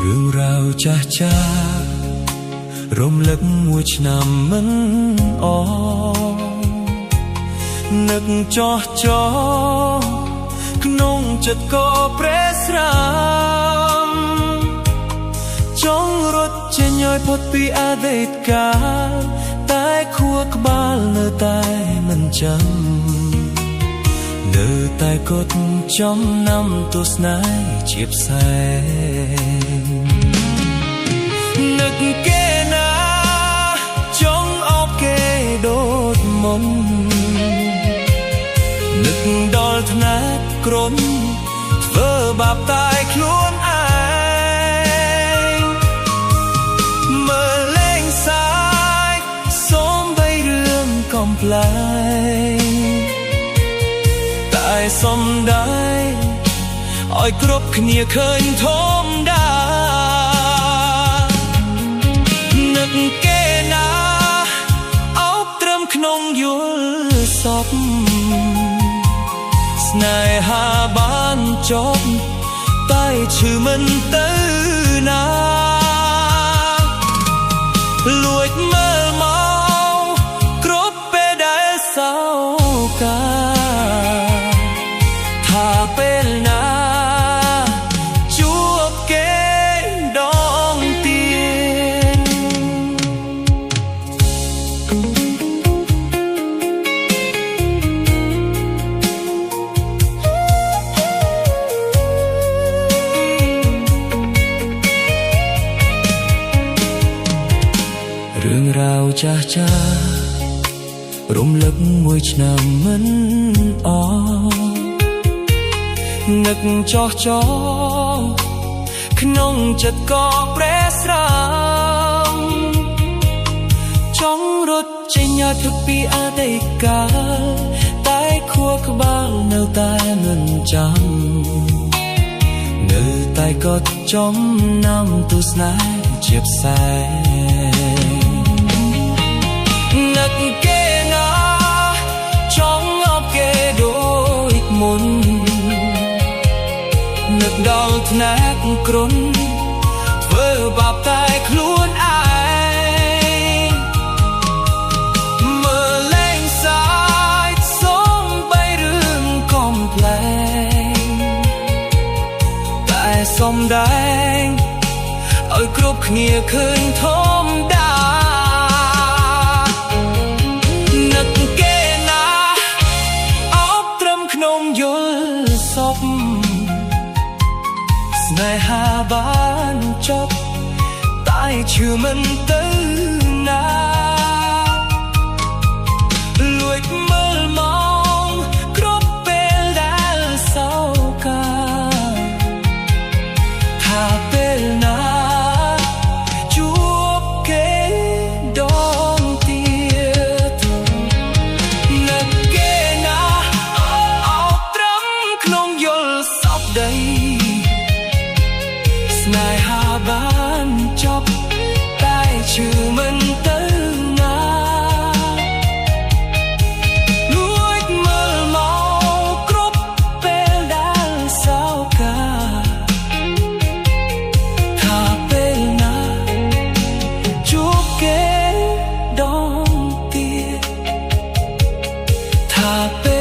រឿងរ៉ាវចាស់ចាស់រំលឹកមួយឆ្នាំមិនអនឹកចោះចោក្នុងចិត្តក៏ប្រេស្រាំចង់រត់ចេញឲ្យផុតពីអតីតកាលតែខួរក្បាលនៅតែមិនចាំនៅតែកត់ចំណាំទស្សនាជាផ្សែងនឹកគេណាចង់អបគេដូចមុននឹកដល់ថ្នាក់ក្រុមធ្វើបាបតែខ្លួនឯងមើលលេងសាយសូមបីរឿងកំប្លែងតែសំដែងឲ្យគ្រប់គ្នាឃើញធំដានឹកគេណាអោបត្រឹមក្នុងយល់សពស្នេហាបានចប់តែឈឺមិនទៅណាលួចមើលមកគ្រប់ពេលដែលសោកាថាពេលណាជួបគេដងទៀតរឿងរ៉ាវចាស់ចាស់រំលឹកមួយឆ្នាំមិនអនឹកចោះចោក្នុងចិត្តក៏ប្រេស្រាំចង់រត់ចេញឲ្យផុតពីអតីតកាលតែខួរក្បាលនៅតែមិនចាំនៅតែកត់ចំណាំទស្សនាជាផ្សែងនឹកគេណាចង់អបគេដូចមុននឹកដល់ថ្នាក់ក្រុនធ្វើបាបតែខ្លួនឯងមើលលេងសាយសូមបីរឿងកំប្លែងតែសំដែងឲ្យគ្រប់គ្នាឃើញធំដានឹកគេណាអោបត្រឹមក្នុងយល់សពស្នេហាបានចប់តែឈឺមិនទៅណាលួចមើលមកគ្រប់ពេលដែលសោកាថាពេលណាជួបគេដងទៀតនឹកគេណាអោបត្រឹមក្នុងយល់សពដីស្នេហាបានចប់តែឈឺមិនទៅណាលួចមើលមកគ្រប់ពេលដែលសោកាថាពេលណាជួបគេដងទៀតថាពេល